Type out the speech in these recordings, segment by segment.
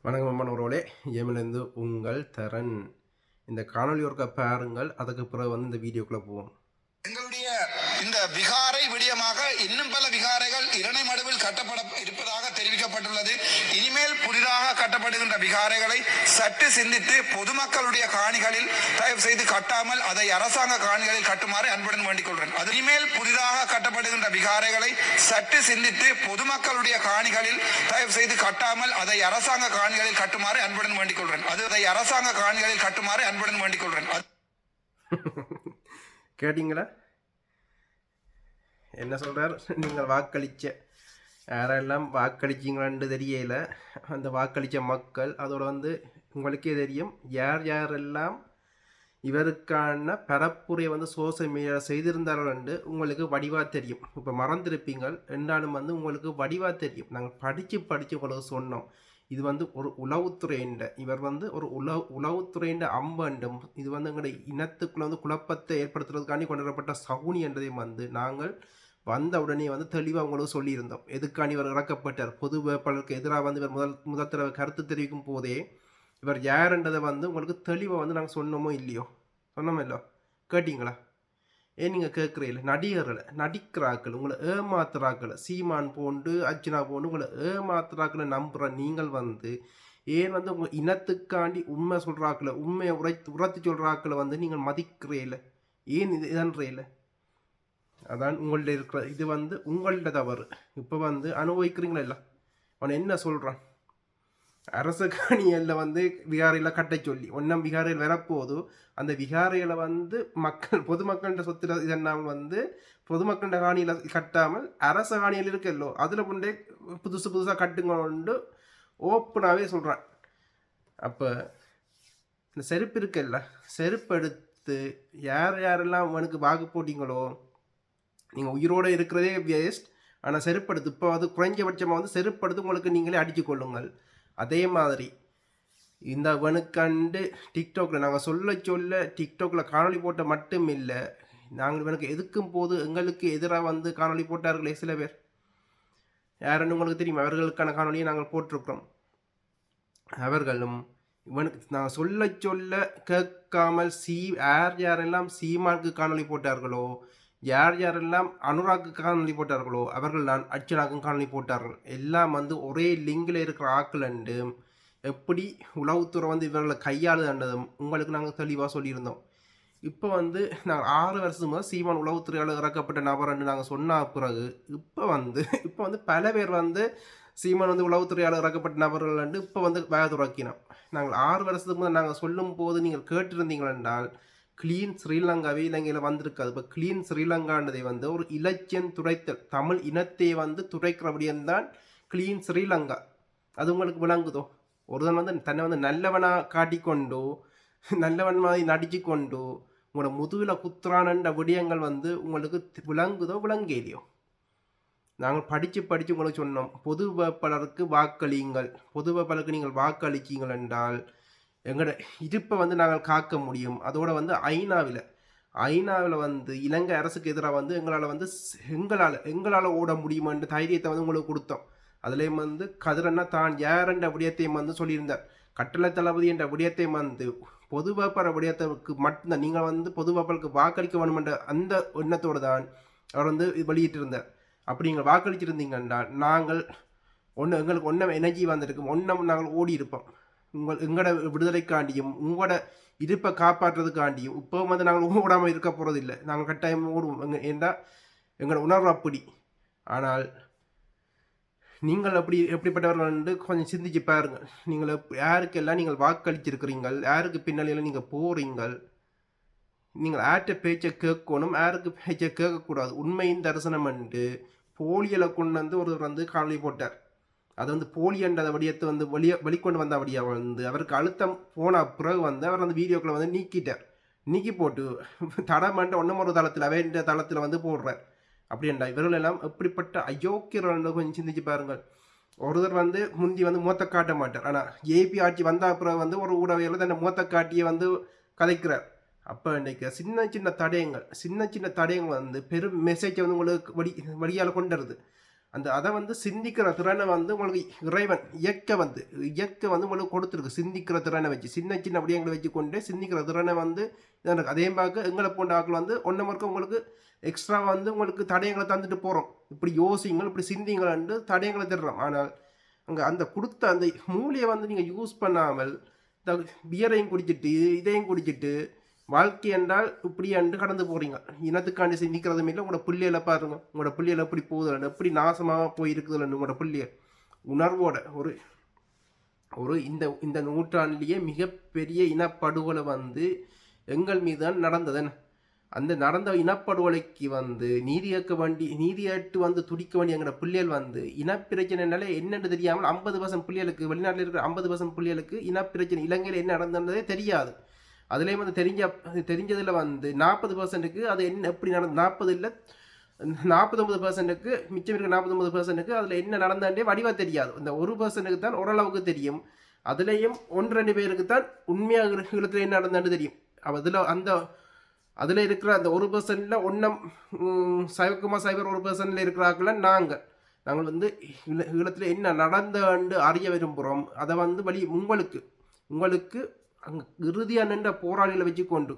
வணக்கம் மாணவர்களே, எமிலிருந்து உங்கள் தரன். இந்த காணொளி ஒருக்கா பாருங்கள், அதுக்கு பிறகு வந்து இந்த வீடியோக்குள்ளே போவோம். எங்களுடைய இந்த விகாரை விடயமாக இன்னும் பல விகாரைகள் இரணைமடுவில் கட்டப்பட இருப்பதாக தெரிவிக்கப்பட்டுள்ளது. இனிமேல் புதிதாக கட்டப்படுகின்ற விகாரைகளை சற்று சிந்தித்து பொதுமக்களுடைய காணிகளில் தயவு செய்து கட்டாமல் அதை அரசாங்க காணிகளில் கட்டுமாறு அன்புடன் வேண்டிக் கொள்கிறேன். அது இனிமேல் புதிதாக கட்டப்படுகின்ற விகாரைகளை சற்று சிந்தித்து பொதுமக்களுடைய காணிகளில் தயவு செய்து கட்டாமல் அதை அரசாங்க காணிகளில் கட்டுமாறு அன்புடன் வேண்டிக் கொள்கிறேன். அதை அரசாங்க காணிகளில் கட்டுமாறு அன்புடன் வேண்டிக் கொள்கிறேன். கேட்டீங்களா? என்ன சொல்கிறார்? நீங்கள் வாக்களித்த யாரெல்லாம் வாக்களிச்சிங்களான்னு தெரியல. அந்த வாக்களித்த மக்கள் அதோட வந்து உங்களுக்கே தெரியும் யார் யாரெல்லாம் இவருக்கான பரப்புரையை வந்து சோசியல் மீடியாவில் செய்திருந்தார்கள் என்று உங்களுக்கு வடிவாக தெரியும். இப்போ மறந்திருப்பீங்கள் என்றாலும் வந்து உங்களுக்கு வடிவாக தெரியும். நாங்கள் படித்து உங்களுக்கு சொன்னோம். இது வந்து ஒரு உளவுத்துறைண்ட இவர் வந்து ஒரு உளவுத்துறைண்ட அம்பண்டும் இது வந்து எங்களுடைய இனத்துக்குள்ள வந்து குழப்பத்தை ஏற்படுத்துறதுக்காண்டி கொண்டு வரப்பட்ட சகுனி என்றதையும் வந்து நாங்கள் வந்த உடனே வந்து தெளிவாக உங்களுக்கு சொல்லியிருந்தோம். எதுக்காண்டி இவர் இறக்கப்பட்டார், பொது வேட்பாளருக்கு எதிராக வந்து இவர் முதல் தடவை கருத்து தெரிவிக்கும் போதே இவர் யாருன்றதை வந்து உங்களுக்கு தெளிவாக வந்து நாங்கள் சொன்னோமோ இல்லையோ? சொன்னோமோ இல்லையோ? கேட்டிங்களா? ஏன் நீங்கள் கேட்குறீங்கள? நடிகர்களை நடிக்கிறாக்கள் உங்களை ஏமாத்துறாக்களை சீமான் போண்டு அர்ச்சனா போண்டு உங்களை ஏமாத்துறாக்களை நம்புகிற நீங்கள் வந்து ஏன் வந்து உங்கள் இனத்துக்காண்டி உண்மை சொல்கிறாக்களை உண்மையை உரத்து சொல்கிறாக்களை வந்து நீங்கள் மதிக்கிறீல? ஏன் இது இதன்றீல? அதான் உங்கள்ட்ட இருக்கிற இது வந்து உங்கள்கிட்ட தவறு. இப்போ வந்து அனுபவிக்கிறீங்களா? இல்லை அவன் என்ன சொல்கிறான்? அரசு காணியில் வந்து விகாரையில் கட்ட சொல்லி ஒன்றாம் விகாரையில் வரப்போது அந்த விகாரையில் வந்து பொதுமக்கள சொத்துல இதெல்லாம் வந்து பொதுமக்கள காணியில் கட்டாமல் அரச காணியில் இருக்கல்லோ அதில் கொண்டே புதுசாக கட்டுங்கொண்டு ஓப்பனாகவே சொல்கிறான். அப்போ இந்த செருப்பு இருக்குல்ல, செருப்பு எடுத்து யாரெல்லாம் அவனுக்கு வாக்கு போட்டிங்களோ நீங்கள் உயிரோடு இருக்கிறதே வேஸ்ட். ஆனால் செருப்படுத்து இப்போ அது குறைஞ்சபட்சமாக வந்து செருப்படுத்து உங்களுக்கு நீங்களே அடித்து கொள்ளுங்கள். அதே மாதிரி இந்த வனுக்கண்டு டிக்டாக்ல நாங்கள் சொல்ல டிக்டாக்ல காணொலி போட்ட மட்டும் இல்லை, நாங்கள் இவனுக்கு எதுக்கும் போது எங்களுக்கு எதிராக வந்து காணொலி போட்டார்களே சில பேர். யாருன்னு உங்களுக்கு தெரியும்? அவர்களுக்கான காணொலியை நாங்கள் போட்டிருக்கிறோம். அவர்களும் இவனுக்கு நாங்கள் சொல்ல கேட்காமல் யாரெல்லாம் சீமானுக்கு காணொலி போட்டார்களோ, யாரெல்லாம் அனுராக்கு காணொலி போட்டார்களோ அவர்கள் தான் அர்ச்சனாக்கும் காணொலி போட்டார்கள். எல்லாம் வந்து ஒரே லிங்கில் இருக்கிற ஆக்கள் அண்டு எப்படி உளவுத்துறை வந்து இவர்களை கையாளுதுன்றதும் உங்களுக்கு நாங்கள் தெளிவாக சொல்லியிருந்தோம். இப்போ வந்து நாங்கள் 6 வருஷம் முதல் சீமான் உளவுத்துறையால் இறக்கப்பட்ட நபர் என்று நாங்கள் சொன்ன பிறகு இப்போ வந்து பல பேர் வந்து சீமான் வந்து உளவுத்துறையால் இறக்கப்பட்ட நபர்கள் என்று இப்போ வந்து துறக்கினோம். நாங்கள் 6 வருஷத்துக்கு முதல் நாங்கள் சொல்லும் போது நீங்கள் கேட்டிருந்தீங்கள் என்றால் கிளீன் ஸ்ரீலங்காவே இலங்கையில் வந்திருக்காது. இப்போ கிளீன் ஸ்ரீலங்கான்றதை வந்து ஒரு இலக்கியம் துடைத்தல், தமிழ் இனத்தை வந்து துடைக்கிறபடியந்தான் கிளீன் ஸ்ரீலங்கா. அது உங்களுக்கு விளங்குதோ? ஒருவன் வந்து தன்னை வந்து நல்லவனாக காட்டிக்கொண்டோ நல்லவன் மாதிரி நடிச்சு கொண்டோ உங்களோட முதுகில் குத்துறானன்ற விடயங்கள் வந்து உங்களுக்கு விளங்குதோ விளங்கலையோ? நாங்கள் படித்து உங்களுக்கு சொன்னோம், பொது வேட்பாளருக்கு வாக்களியுங்கள், பொது வேட்பாளருக்கு நீங்கள் வாக்களிச்சீங்கள் என்றால் எங்களோட இருப்பை வந்து நாங்கள் காக்க முடியும். அதோடு வந்து ஐநாவில் வந்து இலங்கை அரசுக்கு எதிராக வந்து எங்களால் ஓட முடியுமென்ற தைரியத்தை வந்து உங்களுக்கு கொடுத்தோம். அதுலேயும் வந்து கதிரன்னா தான் யாரென்ற விடயத்தையும் வந்து சொல்லியிருந்தார். கட்டளை தளபதி என்ற விடயத்தையும் வந்து பொது வேட்பாளர் விடயத்துக்கு மட்டும்தான் நீங்கள் வந்து பொது வேட்பாளருக்கு வாக்களிக்க வேணுமென்ற அந்த எண்ணத்தோடு தான் அவர் வந்து வெளியிட்டிருந்தார். அப்படி நீங்கள் வாக்களிச்சிருந்தீங்கன்னா நாங்கள் எங்களுக்கு ஒன்றும் எனர்ஜி வந்திருக்கும், நாங்கள் ஓடி இருப்போம். எங்களோட விடுதலைக்காண்டியும் உங்களோட இருப்பை காப்பாற்றுறதுக்காண்டியும் இப்போ வந்து நாங்கள் ஓடாமல் இருக்க போகிறதில்லை. நாங்கள் கட்டாயம் ஓடுவோம். ஏன்னா எங்களோட உணர்வு அப்படி. ஆனால் நீங்கள் எப்படிப்பட்டவர்கள் என்று கொஞ்சம் சிந்திச்சு பாருங்கள். நீங்கள் யாருக்கெல்லாம் நீங்கள் வாக்களிச்சிருக்கிறீங்கள், யாருக்கு பின்னாலையெல்லாம் நீங்கள் போகிறீங்கள். நீங்கள் யார்கிட்ட பேச்சை கேட்கணும், யாருக்கு பேச்சை கேட்கக்கூடாது. உண்மையின் தரிசனம் என்று போலியலை கொண்டு வந்து ஒருவர் வந்து காணொலி போட்டார். அது வந்து போலி என்ற வடிவத்தை வந்து வெளிக்கொண்டு வந்த வழியாக வந்து அவருக்கு அழுத்தம் போன பிறகு வந்து அவர் அந்த வீடியோக்களை வந்து நீக்கி போட்டு தடமன்ற ஒன்றும் தளத்தில் வேண்ட தளத்தில் வந்து போடுறார். அப்படின்றா இவர்கள் எல்லாம் எப்படிப்பட்ட அயோக்கியர்கள் கொஞ்சம் சிந்திச்சு பாருங்கள். ஒருத்தர் வந்து முந்தி வந்து மூத்த காட்ட மாட்டார், ஆனால் ஏபி ஆட்சி வந்த அப்புறம் வந்து ஒரு ஊடகத்தில் தன்னை மூத்த காட்டியை வந்து கதைக்கிறார். அப்போ இன்றைக்கு சின்ன தடயங்கள் வந்து பெரும் மெசேஜை வந்து உங்களுக்கு வழியால் கொண்டு வருது. அதை வந்து சிந்திக்கிற திறனை வந்து உங்களுக்கு இறைவன் இயற்கை வந்து உங்களுக்கு கொடுத்துருக்கு. சிந்திக்கிற திறனை வச்சு சின்ன சின்ன விடயங்களை வச்சு கொண்டு சிந்திக்கிற திறனை வந்து எனக்கு அதே பார்க்க எங்களை போன்ற ஆக்கள் வந்து ஒன்றமர்க்க உங்களுக்கு எக்ஸ்ட்ரா வந்து உங்களுக்கு தடயங்களை தந்துட்டு போகிறோம். இப்படி யோசிங்கள், இப்படி சிந்திங்கள்னு தடயங்களை தர்றோம். ஆனால் அங்கே அந்த கொடுத்த அந்த மூலியை வந்து நீங்கள் யூஸ் பண்ணாமல் இந்த பியரையும் குடிச்சிட்டு இதையும் குடிச்சிட்டு வாழ்க்கை என்றால் இப்படி அண்டு கடந்து போகிறீங்க. இனத்துக்காண்டி சிந்திக்கிறதும் இல்லை. உங்களோட பிள்ளைகளை பாருங்க, உங்களோட பிள்ளைகளை எப்படி போகுதுன்னு, எப்படி நாசமாக போயிருக்குதுன்னு உங்களோட பிள்ளைய உணர்வோட ஒரு ஒரு இந்த இந்த நூற்றாண்டிலேயே மிகப்பெரிய இனப்படுகொலை வந்து எங்கள் மீது தான் நடந்ததுன்னு. அந்த நடந்த இனப்படுகொலைக்கு வந்து நீதி கேட்டு வந்து துடிக்க வேண்டிய எங்களோட பிள்ளைகள் வந்து இனப்பிரச்சனைனால என்னென்னு தெரியாமல் 50% பிள்ளைகளுக்கு, வெளிநாட்டில் இருக்கிற 50% பிள்ளைகளுக்கு இனப்பிரச்சனை இலங்கையில் என்ன நடந்ததே தெரியாது. அதுலேயும் வந்து தெரிஞ்சதில் வந்து 40%க்கு அது என்ன எப்படி நடந்து 40 இல்லை 49%க்கு மிச்சம் இருக்க 49%க்கு அதில் என்ன நடந்தாண்டே வடிவாக தெரியாது. இந்த 1%க்கு தான் ஓரளவுக்கு தெரியும். அதுலேயும் 1-2 பேருக்கு தான் உண்மையாக இடத்துல என்ன நடந்தாண்டு தெரியும். அதில் இருக்கிற அந்த 1%ல் 0,01% இருக்கிறார்கள நாங்கள் வந்து ஈழத்தில் என்ன நடந்தாண்டு அறிய விரும்புகிறோம். அதை வந்து உங்களுக்கு அங்கே இறுதியாக நின்ற போராளிகளை வச்சுக்கொண்டு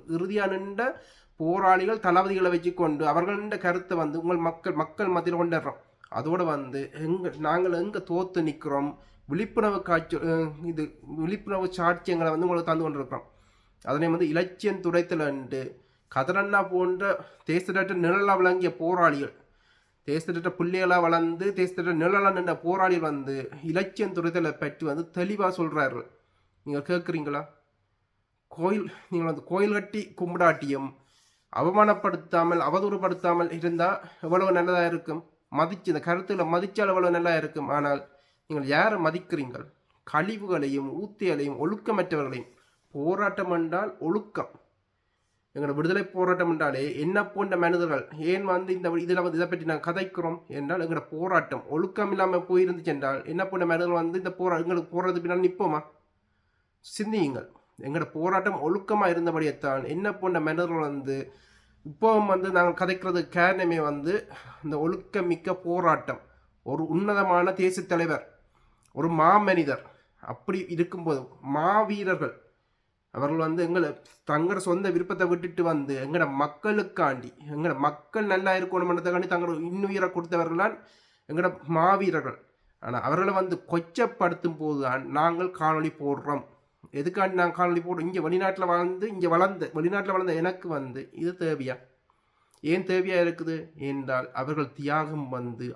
போராளிகள் தளபதிகளை வச்சுக்கொண்டு அவர்கள கருத்தை வந்து உங்கள் மக்கள் மத்தியில் கொண்டுடுறோம். அதோடு வந்து நாங்கள் எங்கே தோற்று நிற்கிறோம், விழிப்புணர்வு சாட்சியங்களை வந்து உங்களுக்கு தந்து கொண்டிருக்கிறோம். அதனை வந்து இலட்சியம் துடைத்தலண்டு கதரண்ணா போன்ற தேசத்திட்ட நிழலாக விளங்கிய போராளிகள், தேசத்திட்ட பிள்ளைகளாக வளர்ந்து தேசத்திட்ட நிழலாக நின்ற போராளிகள் வந்து இலட்சியம் துடைத்தலை பற்றி வந்து தெளிவாக சொல்கிறார்கள். நீங்கள் கேட்குறீங்களா? நீங்கள் வந்து கோயில் கட்டி கும்பிடாட்டியும் அவமானப்படுத்தாமல் அவதூறுபடுத்தாமல் இருந்தால் எவ்வளவு நல்லதாக இருக்கும். இந்த கருத்தில் மதித்தால் எவ்வளவு நல்லா இருக்கும். ஆனால் நீங்கள் யாரை மதிக்கிறீங்கள்? கழிவுகளையும் ஊத்தியலையும் ஒழுக்கமற்றவர்களையும். போராட்டம் என்றால் ஒழுக்கம். எங்களோட விடுதலை போராட்டம் என்றாலே என்ன போன்ற மனிதர்கள் ஏன் வந்து இதில் வந்து இதை பற்றி நாங்கள் கதைக்கிறோம் என்றால் எங்களோட போராட்டம் ஒழுக்கம் இல்லாமல் போயிருந்துச்சு என்றால் என்ன போன்ற மனிதர்கள் வந்து இந்த எங்களுக்கு போடுறது பின்னால் நிற்போமா? சிந்தியுங்கள். எங்களோட போராட்டம் ஒழுக்கமாக இருந்தபடியத்தான் என்ன போன்ற மனிதர்கள் வந்து இப்போவும் வந்து நாங்கள் கதைக்கிறதுக்கு காரணமே வந்து இந்த ஒழுக்கமிக்க போராட்டம். ஒரு உன்னதமான தேசிய தலைவர், ஒரு மாமனிதர், அப்படி இருக்கும்போது மாவீரர்கள் அவர்கள் வந்து எங்களை தங்களோட சொந்த விருப்பத்தை விட்டுட்டு வந்து எங்களோட மக்களுக்காண்டி எங்களோட மக்கள் நல்லா இருக்கணும்ன்றதுக்காண்டி தங்களோட இன்னுயிரை கொடுத்தவர்களால் எங்களோட மாவீரர்கள். ஆனால் அவர்களை வந்து கொச்சப்படுத்தும் போது தான் நாங்கள் காணொளி போடுறோம். எதுக்காண்டி நாங்கள் காணொளி போடுறோம்? இங்கே வெளிநாட்டில் வளர்ந்த எனக்கு வந்து இது தேவையா? ஏன் தேவையாக இருக்குது என்றால் அவர்கள் தியாகம் வந்து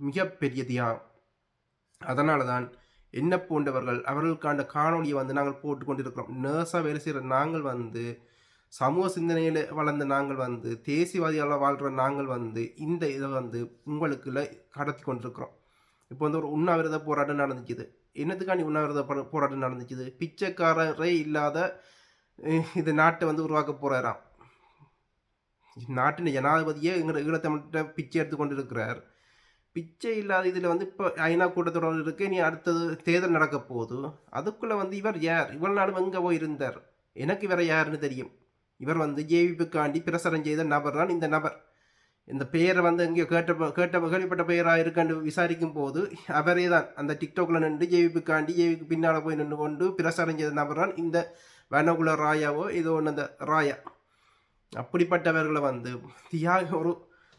மிகப்பெரிய தியாகம். அதனால தான் என்ன போன்றவர்கள் அவர்களுக்கான காணொலியை வந்து நாங்கள் போட்டு கொண்டிருக்கிறோம். நர்ஸாக வேலை செய்கிற நாங்கள் வந்து சமூக சிந்தனையில் வளர்ந்த நாங்கள் வந்து தேசியவாதிகளாக வாழ்கிற நாங்கள் வந்து இந்த இதை வந்து உங்களுக்குள்ள கடத்தி கொண்டிருக்கிறோம். இப்போ வந்து ஒரு உண்ணாவிரத போராட்டம் நடந்துச்சுது. என்னத்துக்காண்டி உண்ணாவிரத போராட்டம் நடந்துச்சுது? பிச்சைக்காரரே இல்லாத இந்த நாட்டை வந்து உருவாக்க போகிறாராம். நாட்டின் ஜனாதிபதியே எங்கள் ஈழத்தமிழ்கிட்ட பிச்சை எடுத்து கொண்டு இருக்கிறார். பிச்சை இல்லாத இதில் வந்து இப்போ ஐநா கூட்டத்தொடர் இருக்கு. நீ அடுத்தது தேர்தல் நடக்க போகுது. அதுக்குள்ளே வந்து இவர் யார்? இவ்வளவு நாளும் எங்கே போய் இருந்தார்? எனக்கு இவரை யாருன்னு தெரியும். இவர் வந்து ஜேவிபிக்காண்டி பிரசாரம் செய்த நபர் தான் இந்த நபர். இந்த பெயரை வந்து எங்கேயோ கேள்விப்பட்ட பெயராக இருக்கான்னு விசாரிக்கும் போது அவரே தான் அந்த டிக்டாக்ல நின்று ஜேவிபிக்கு பின்னால் போய் நின்று கொண்டு பிரசாரம் செய்த நபர் தான் இந்த வனகுல ராயாவோ ஏதோ ஒன்று அந்த ராயா. அப்படிப்பட்டவர்களை வந்து ஒரு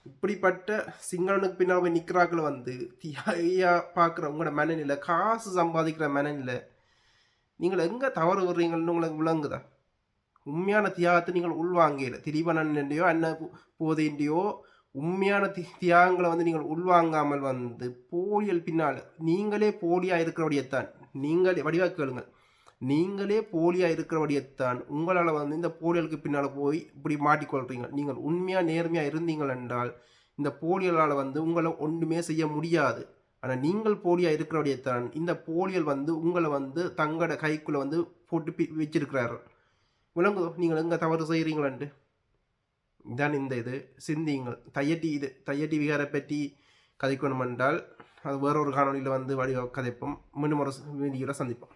இப்படிப்பட்ட சிங்களனுக்கு பின்னால் போய் நிற்கிறாக்களை வந்து தியாகியா பார்க்குற உங்களோட மனநிலை, காசு சம்பாதிக்கிற மனநிலை, நீங்கள் எங்கே தவறு வர்றீங்கன்னு உங்களுக்கு விளங்குதா? உண்மையான தியாகத்தை நீங்கள் உள்வாங்கல. திரிவனன்டையோ அன்ன போதையின்றையோ உண்மையான தியாகங்களை வந்து நீங்கள் உள்வாங்காமல் வந்து போலியல் பின்னால் நீங்களே போலியாக இருக்கிறபடியத்தான் வடிவாக கேளுங்கள். நீங்களே போலியாக இருக்கிறபடியத்தான் உங்களால் வந்து இந்த போலியலுக்கு பின்னால் போய் இப்படி மாட்டிக்கொள்கிறீங்க. நீங்கள் உண்மையாக நேர்மையாக இருந்தீங்கள் என்றால் இந்த போலியலால் வந்து உங்களை ஒன்றுமே செய்ய முடியாது. ஆனால் நீங்கள் போலியாக இருக்கிறபடியத்தான் இந்த போலியல் வந்து உங்களை வந்து தங்களோட கைக்குள்ளே வந்து போட்டு வச்சிருக்கிறாரு. விளங்குதோ நீங்கள் எங்கே தவறு செய்கிறீங்களன்ட்டு? இதான் இந்த இது சிந்தியுங்கள். தையட்டி விகாரை பற்றி கதைக்கணும் என்றால் அது வேறொரு காணொலியில் வந்து வடிவ கதைப்போம். மீண்டும் ஒரு வீடியோவில் சந்திப்போம்.